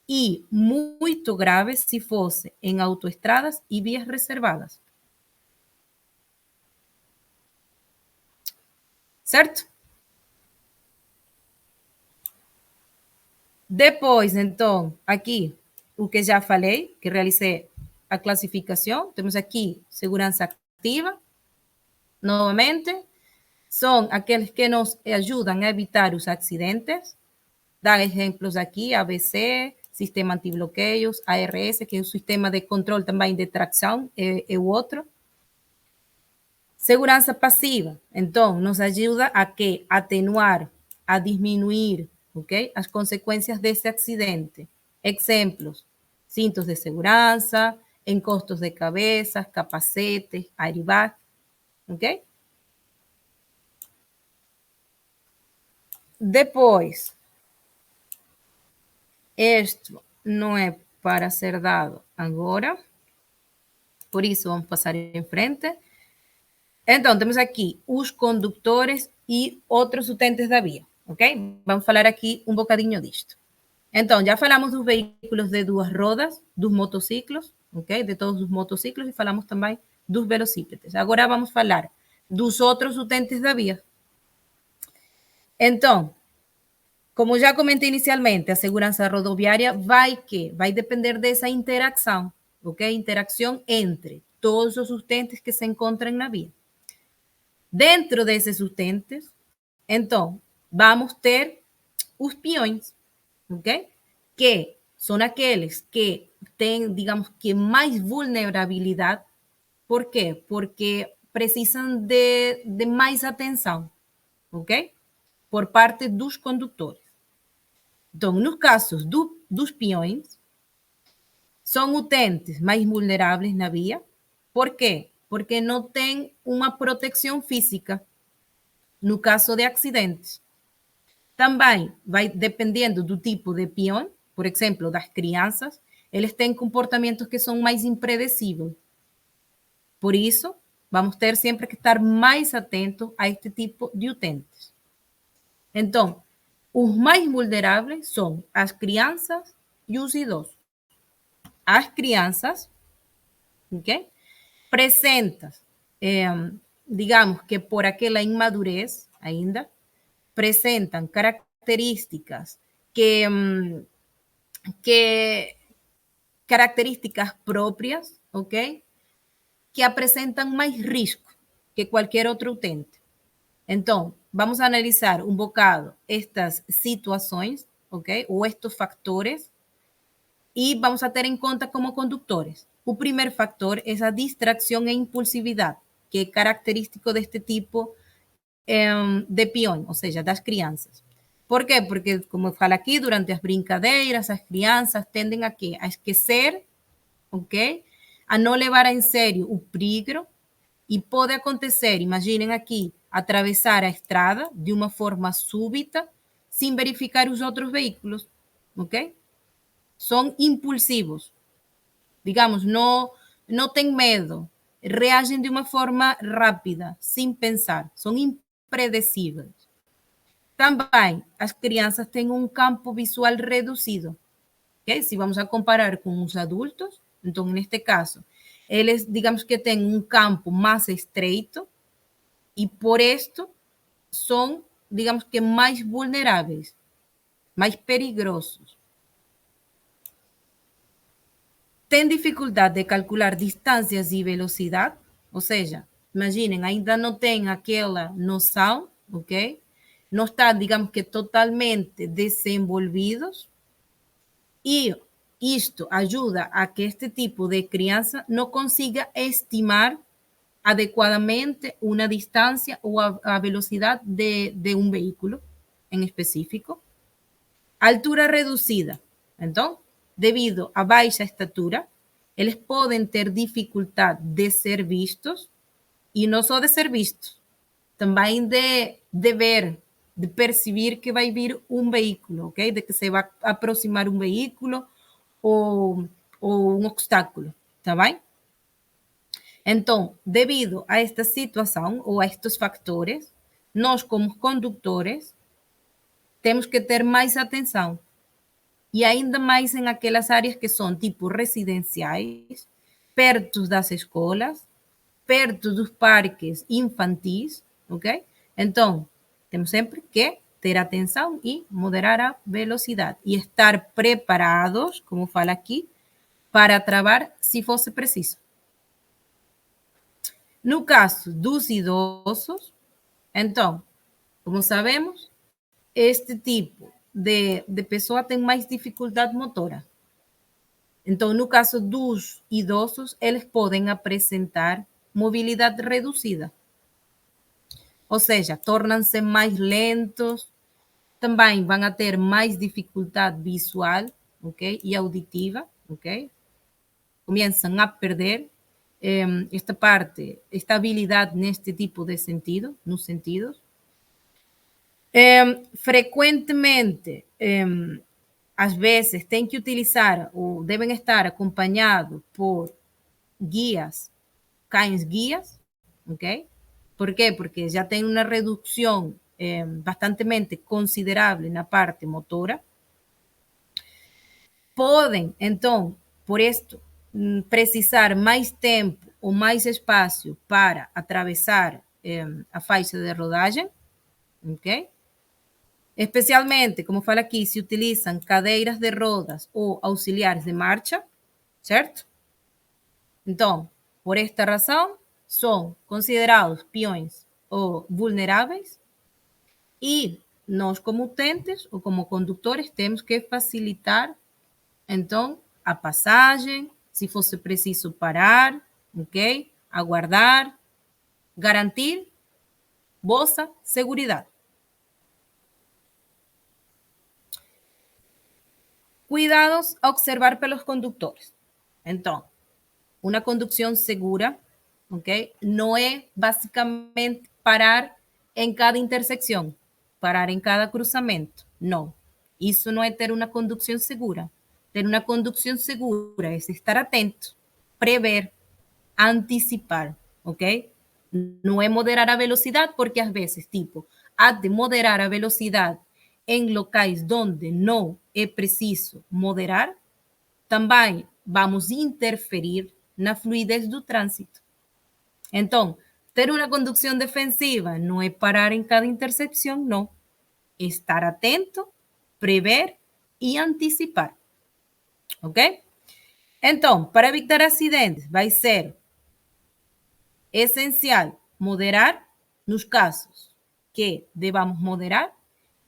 e muito grave se fosse em autoestradas e vias reservadas. Certo? Depois, então, aqui, o que já falei, que realicei a classificação, temos aqui segurança ativa, novamente, são aqueles que nos ajudam a evitar os acidentes. Dar exemplos aqui, ABC, sistema antibloqueios, ARS, que é o sistema de controle também de tração, é o outro. Segurança passiva, então, nos ajuda a que atenuar, a diminuir, ok? As consequências desse acidente. Exemplos, cintos de segurança, encostos de cabeça, capacetes, airbag, ok? Depois, isto não é para ser dado agora, por isso vamos passar em frente. Então, temos aqui os condutores e outros utentes da via, ok? Vamos falar aqui um bocadinho disto. Então, já falamos dos veículos de 2 rodas, dos motociclos, ok? De todos os motociclos e falamos também dos velocípedes. Agora vamos falar dos outros utentes da via. Então, como já comentei inicialmente, a segurança rodoviária vai depender dessa interação, ok? Interação entre todos os utentes que se encontram na via. Dentro desses utentes, então, vamos ter os peões, ok? Que são aqueles que têm, digamos que, mais vulnerabilidade. Por quê? Porque precisam de mais atenção, ok? Por parte dos condutores. Então, nos casos dos peões, são utentes mais vulneráveis na via. Por quê? Porque não têm uma proteção física no caso de acidentes. Também vai dependendo do tipo de peão, por exemplo, das crianças, eles têm comportamentos que são mais impredecíveis. Por isso, vamos ter sempre que estar mais atentos a este tipo de utentes. Então, os mais vulneráveis são as crianças e os idosos. As crianças, ¿ok? Presentas, digamos que por aquela inmadurez ainda, presentan características que características propias, ¿ok? Que apresentan mais risco que qualquer outro utente. Então, vamos analisar um bocado estas situações, ¿ok? Ou estes factores, e vamos a ter em conta como condutores. O primeiro factor é a distração e impulsividade, que é característico deste tipo de peão, ou seja, das crianças. Por quê? Porque, como fala aqui, durante as brincadeiras, as crianças tendem a quê? A esquecer, ok? A não levar em sério o perigo e pode acontecer, imaginem aqui, atravessar a estrada de uma forma súbita sem verificar os outros veículos, ok? São impulsivos, digamos, não têm medo, reagem de uma forma rápida, sem pensar, são impredecíveis. Também as crianças têm um campo visual reduzido. Okay? Se vamos a comparar com os adultos, então, neste caso, eles, digamos que têm um campo mais estreito e, por isto, são, digamos que, mais vulneráveis, mais perigosos. Têm dificuldade de calcular distâncias e velocidade, ou seja, imaginem, ainda não têm aquela noção, ok? Não estão, digamos que, totalmente desenvolvidos e isto ajuda a que este tipo de criança não consiga estimar adequadamente uma distância ou a velocidade de um veículo em específico. Altura reduzida. Então, devido à baixa estatura, eles podem ter dificuldade de ser vistos e não só de ser vistos, também de ver, de perceber que vai vir um veículo, ok? De que se vai aproximar um veículo ou um obstáculo, tá bem? Então, devido a esta situação ou a estes fatores, nós, como condutores, temos que ter mais atenção. E ainda mais em aquelas áreas que são tipo residenciais, perto das escolas, perto dos parques infantis, ok? Então, temos sempre que ter atenção e moderar a velocidade e estar preparados, como fala aqui, para travar se fosse preciso. No caso dos idosos, então, como sabemos, este tipo de pessoa tem mais dificuldade motora. Então, no caso dos idosos, eles podem apresentar mobilidade reduzida. Ou seja, tornam-se mais lentos, também vão a ter mais dificuldade visual, ok? E auditiva, ok? Começam a perder esta parte, esta habilidade neste tipo de sentido, nos sentidos. Frequentemente, às vezes, têm que utilizar ou devem estar acompanhados por guias, cães guias, ok? ¿Por quê? Porque já tem uma redução bastante considerável na parte motora. Podem, então, por isto, precisar mais tempo ou mais espaço para atravessar a faixa de rodagem, ok? Especialmente, como fala aqui, se utilizam cadeiras de rodas ou auxiliares de marcha, certo? Então, Por esta razão, são considerados peões ou vulneráveis e nós, como utentes ou como condutores, temos que facilitar, então, a passagem, se fosse preciso parar, ok? Aguardar, garantir vossa seguridade. Cuidados a observar pelos condutores. Então, uma condução segura, ok? Não é basicamente parar em cada intersecção, parar em cada cruzamento. Não. Isso não é ter uma condução segura. Ter uma condução segura é estar atento, prever, antecipar, ok? Não é moderar a velocidade, porque às vezes, tipo, há de moderar a velocidade em locais onde não é preciso moderar, também vamos interferir na fluidez do trânsito. Então, ter uma condução defensiva não é parar em cada interseção, não. É estar atento, prever e antecipar. Ok? Então, para evitar acidentes, vai ser essencial moderar nos casos que devamos moderar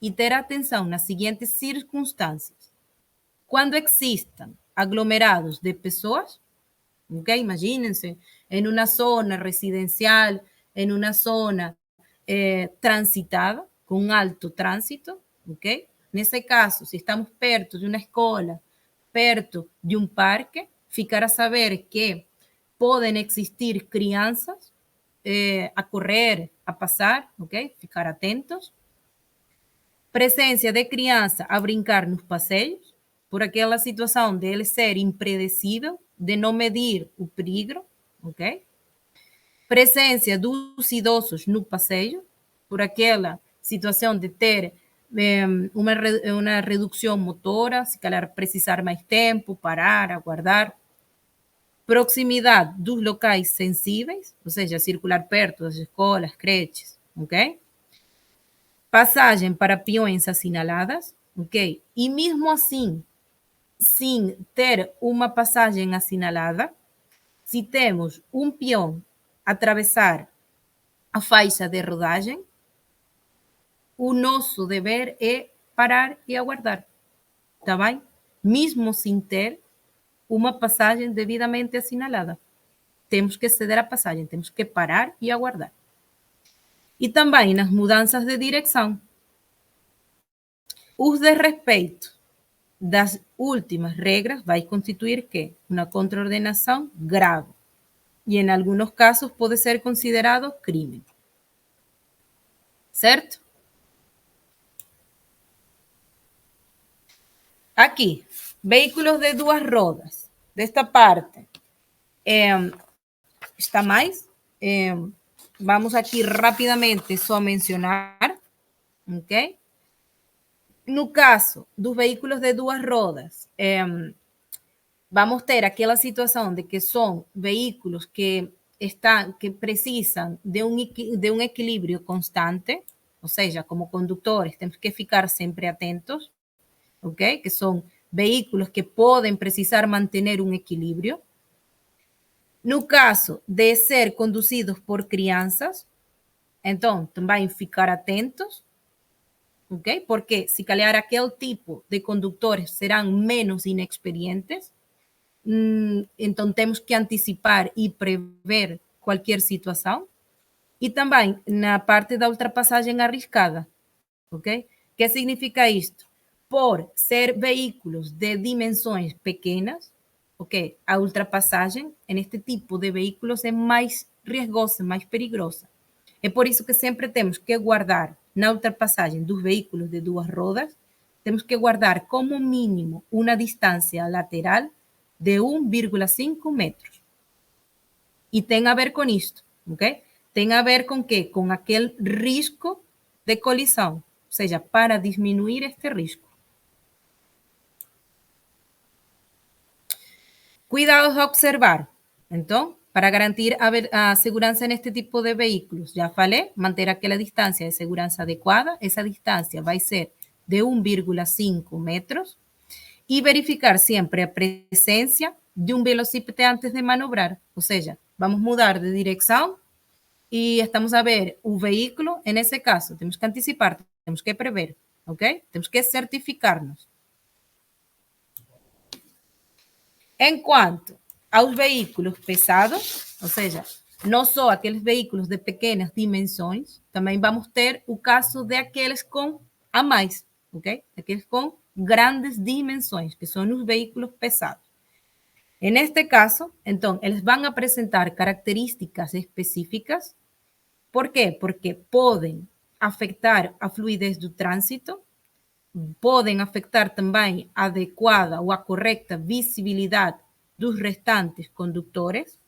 e ter atenção nas seguintes circunstâncias. Quando existam aglomerados de pessoas, ¿ok? Imagínense, en una zona residencial, en una zona transitada, com alto trânsito, ¿ok? Nesse caso, se estamos perto de uma escola, perto de um parque, ficar a saber que podem existir crianças a correr, a passar, ¿ok? Ficar atentos. Presença de criança a brincar nos passeios, por aquela situação de ele ser impredecível, de não medir o perigo, ok? Presença dos idosos no passeio, por aquela situação de ter uma redução motora, se calhar precisar mais tempo, parar, aguardar. Proximidade dos locais sensíveis, ou seja, circular perto das escolas, creches, ok? Passagem para peões assinaladas, ok? E mesmo assim, sem ter uma passagem assinalada, se temos um peão atravessar a faixa de rodagem, o nosso dever é parar e aguardar, tá bem? Mesmo sem ter uma passagem devidamente assinalada. Temos que ceder a passagem, temos que parar e aguardar. E também nas mudanças de direção. Os desrespeitos das últimas regras vai constituir que uma contraordenação grave e em alguns casos pode ser considerado crime. Certo? Aqui, veículos de duas rodas. Desta parte está mais. Vamos aqui rapidamente só mencionar, ok? No caso dos veículos de duas rodas, vamos ter aquela situação de que são veículos que precisam de um equilíbrio constante, ou seja, como condutores temos que ficar sempre atentos, ok? Que são veículos que podem precisar manter um equilíbrio. No caso de ser conduzidos por crianças, então também ficar atentos, ok? Porque se calhar aquele tipo de condutores serão menos inexperientes, então temos que antecipar e prever qualquer situação. E também na parte da ultrapassagem arriscada, ok? O que significa isto? Por ser veículos de dimensões pequenas, ok? A ultrapassagem neste tipo de veículos é mais riesgosa, mais perigosa. É por isso que sempre temos que guardar na ultrapassagem dos veículos de duas rodas, temos que guardar como mínimo uma distância lateral de 1,5 metros. E tem a ver com isto, ok? Tem a ver com quê? Com aquele risco de colisão, ou seja, para diminuir este risco. Cuidados a observar. Então, para garantir a segurança neste tipo de veículos, já falei, manter aquela distância de segurança adequada, essa distância vai ser de 1,5 metros, e verificar sempre a presença de um velocípede antes de manobrar, ou seja, vamos a mudar de dirección y estamos a ver un vehículo. En ese caso, tenemos que anticipar, tenemos que prever, ¿ok? Tenemos que certificarnos. En cuanto aos veículos pesados, ou seja, não só aqueles veículos de pequenas dimensões, também vamos ter o caso de aqueles com a mais, ok? Aqueles com grandes dimensões, que são os veículos pesados. En este caso, então, eles vão apresentar características específicas. ¿Por quê? Porque podem afetar a fluidez do trânsito, podem afetar também a adequada ou a correta visibilidade dos restantes condutores,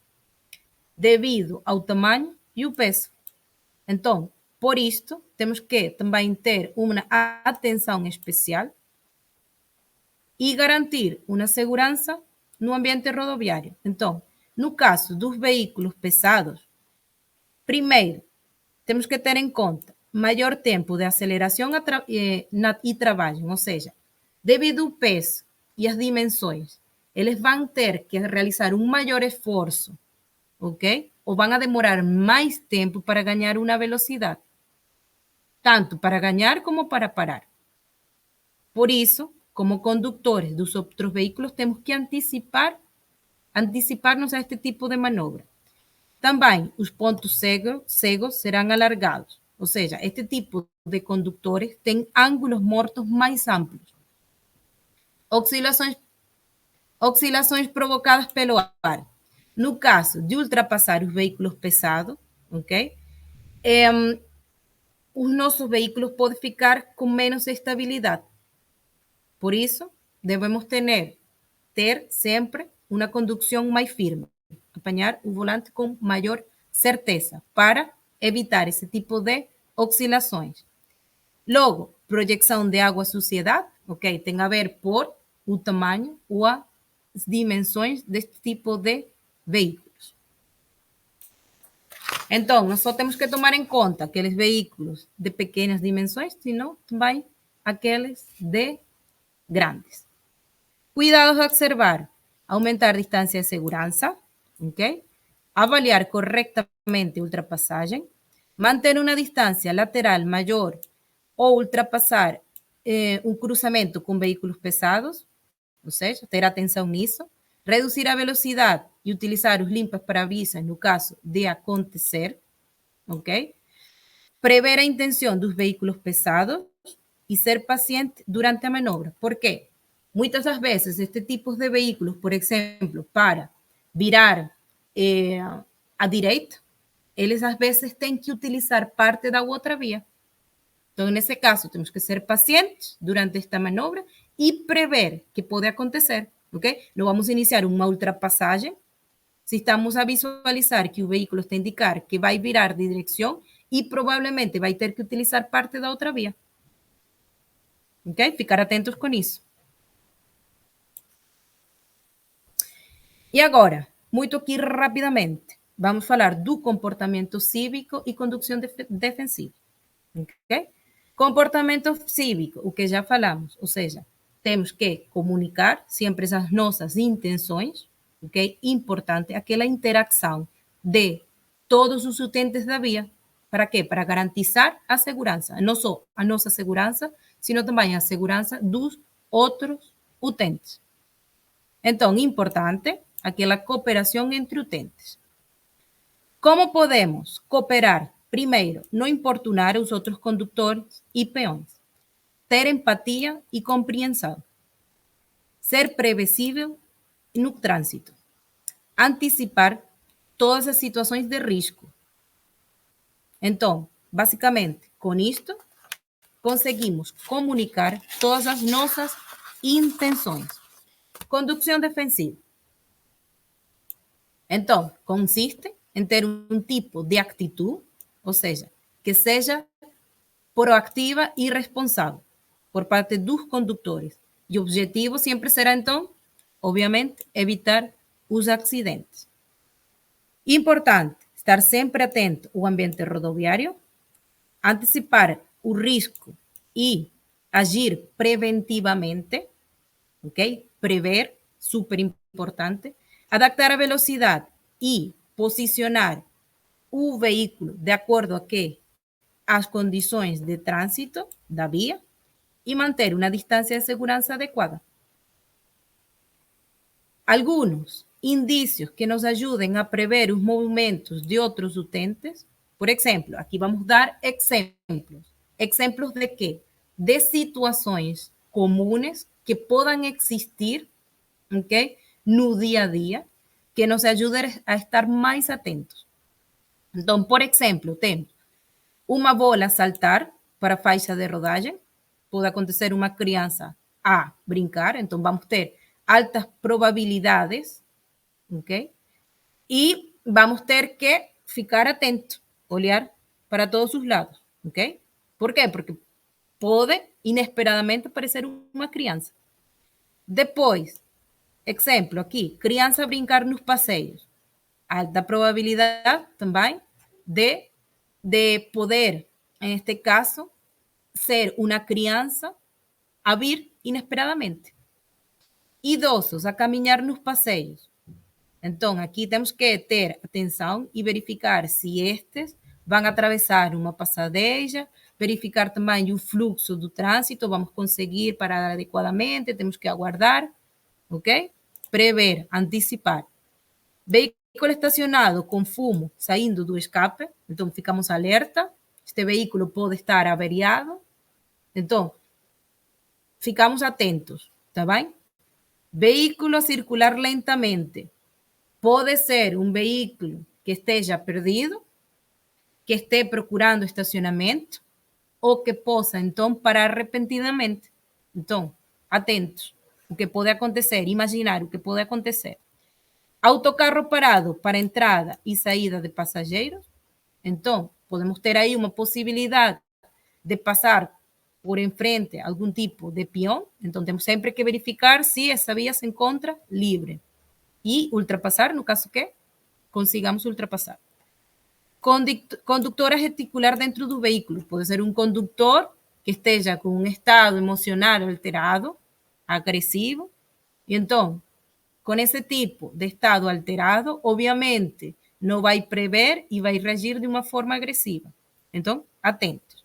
devido ao tamanho e o peso. Então, por isto, temos que também ter uma atenção especial e garantir uma segurança no ambiente rodoviário. Então, no caso dos veículos pesados, primeiro, temos que ter em conta maior tempo de aceleração e travagem, ou seja, devido ao peso e as dimensões, eles vão ter que realizar um maior esforço, ok? Ou vão a demorar mais tempo para ganhar uma velocidade, tanto para ganhar como para parar. Por isso, como condutores dos outros veículos, temos que antecipar-nos a este tipo de manobra. Também os pontos cegos serão alargados, ou seja, este tipo de condutores tem ângulos mortos mais amplos. Oscilações provocadas pelo ar. No caso de ultrapassar os veículos pesados, ok? Os nossos veículos podem ficar com menos estabilidade. Por isso, devemos ter sempre uma condução mais firme, apanhar o volante com maior certeza para evitar esse tipo de oscilações. Logo, projeção de água suciedade, ok? Tem a ver por o tamanho ou as dimensões deste tipo de veículos. Então, nós só temos que tomar em conta aqueles veículos de pequenas dimensões, senão também aqueles de grandes. Cuidados a observar: aumentar distância de segurança, ok? Avaliar corretamente a ultrapassagem, manter uma distância lateral maior ou ultrapassar um cruzamento com veículos pesados, ou seja, ter atenção nisso, reduzir a velocidade e utilizar os limpas-parabrisas no caso de acontecer, ok? Prever a intenção dos veículos pesados e ser paciente durante a manobra. Por quê? Muitas das vezes, este tipo de veículos, por exemplo, para virar à direita, eles às vezes têm que utilizar parte da outra via. Então, nesse caso, temos que ser pacientes durante esta manobra e prever que pode acontecer, ok? Não vamos iniciar uma ultrapassagem se estamos a visualizar que o veículo está a indicar que vai virar de direção e provavelmente vai ter que utilizar parte da outra via. Ok? Ficar atentos com isso. E agora, muito aqui rapidamente, vamos falar do comportamento cívico e condução defensiva. Ok? Comportamento cívico, o que já falamos, ou seja, temos que comunicar sempre as nossas intenções, ok? Importante aquela interação de todos os utentes da via. Para quê? Para garantizar a segurança, não só a nossa segurança, sino também a segurança dos outros utentes. Então, importante aquela cooperação entre utentes. Como podemos cooperar? Primeiro, não importunar os outros condutores e peões. Ter empatia e compreensão. Ser previsível no trânsito. Antecipar todas as situações de risco. Então, basicamente, com isto, conseguimos comunicar todas as nossas intenções. Condução defensiva. Então, consiste em ter um tipo de atitude, ou seja, que seja proativa e responsável por parte dos condutores. E o objetivo sempre será, então, obviamente, evitar os acidentes. Importante, estar sempre atento ao ambiente rodoviário, antecipar o risco e agir preventivamente, ok? Prever, super importante, adaptar a velocidade e posicionar o veículo de acordo a quê? As condições de trânsito da via e manter uma distância de segurança adequada. Algunos indicios que nos ayuden a prever los movimientos de otros utentes. Por ejemplo, aquí vamos a dar ejemplos. ¿Ejemplos de qué? De situaciones comunes que puedan existir, ¿ok? No día a día, que nos ayuden a estar más atentos. Entonces, por ejemplo, temos uma bola saltar para a faixa de rodagem. Pode acontecer uma criança a brincar, então vamos ter altas probabilidades, ok? E vamos ter que ficar atento, olhar para todos os lados, ok? Por quê? Porque pode inesperadamente aparecer uma criança. Depois, exemplo aqui, criança brincar nos passeios. Alta probabilidade também de poder, en este caso, ser una crianza a vir inesperadamente. Idosos a caminhar nos passeios. Então, aqui temos que ter atenção e verificar se estes vão atravessar uma passadeira, verificar também o fluxo do trânsito, vamos conseguir parar adequadamente, temos que aguardar, ok? Prever, antecipar. Veículo estacionado com fumo saindo do escape, então ficamos alerta. Este veículo pode estar averiado, então ficamos atentos, tá bem? Veículo a circular lentamente. Pode ser um veículo que esteja perdido, que esteja procurando estacionamento ou que possa, então, parar repentinamente. Então, atentos. O que pode acontecer, imaginar o que pode acontecer. Autocarro parado para entrada e saída de passageiros. Então, podemos ter aí uma possibilidade de passar por enfrente algum tipo de peão. Então, temos sempre que verificar se essa via se encontra livre. E ultrapassar, no caso que consigamos ultrapassar. Condutor a gesticular dentro do veículo. Pode ser um condutor que esteja com um estado emocional alterado, agressivo. E então, com esse tipo de estado alterado, obviamente, não vai prever e vai reagir de uma forma agressiva. Então, atentos.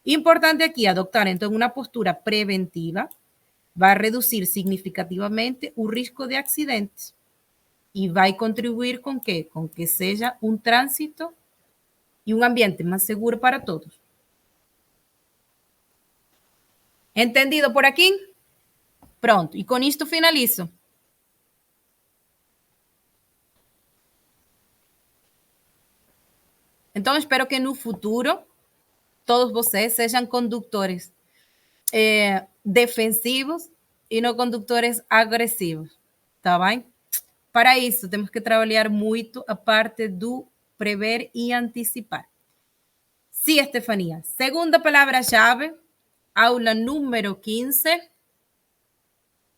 Importante aqui adoptar, então, uma postura preventiva vai reduzir significativamente o risco de acidentes e vai contribuir com quê? Com que seja um trânsito e um ambiente mais seguro para todos. Entendido por aqui? Pronto, e com isto finalizo. Então, espero que no futuro todos vocês sejam condutores defensivos e não condutores agressivos, tá bem? Para isso, temos que trabalhar muito a parte do prever e antecipar. Sim, Estefania. Segunda palavra-chave, aula número 15,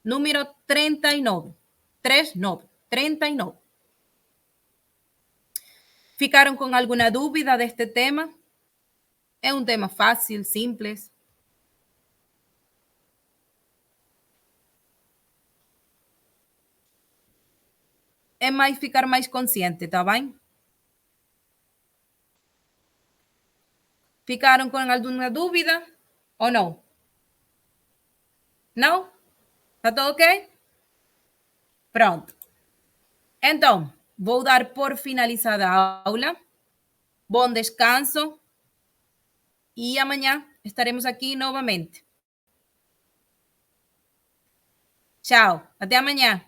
número 39. 39. Ficaram com alguma dúvida deste tema? É um tema fácil, simples. É mais ficar mais consciente, tá bem? Ficaram com alguma dúvida ou não? Não? Tá tudo ok? Pronto. Então, vou dar por finalizada a aula. Bom descanso. E amanhã estaremos aqui novamente. Tchau. Até amanhã.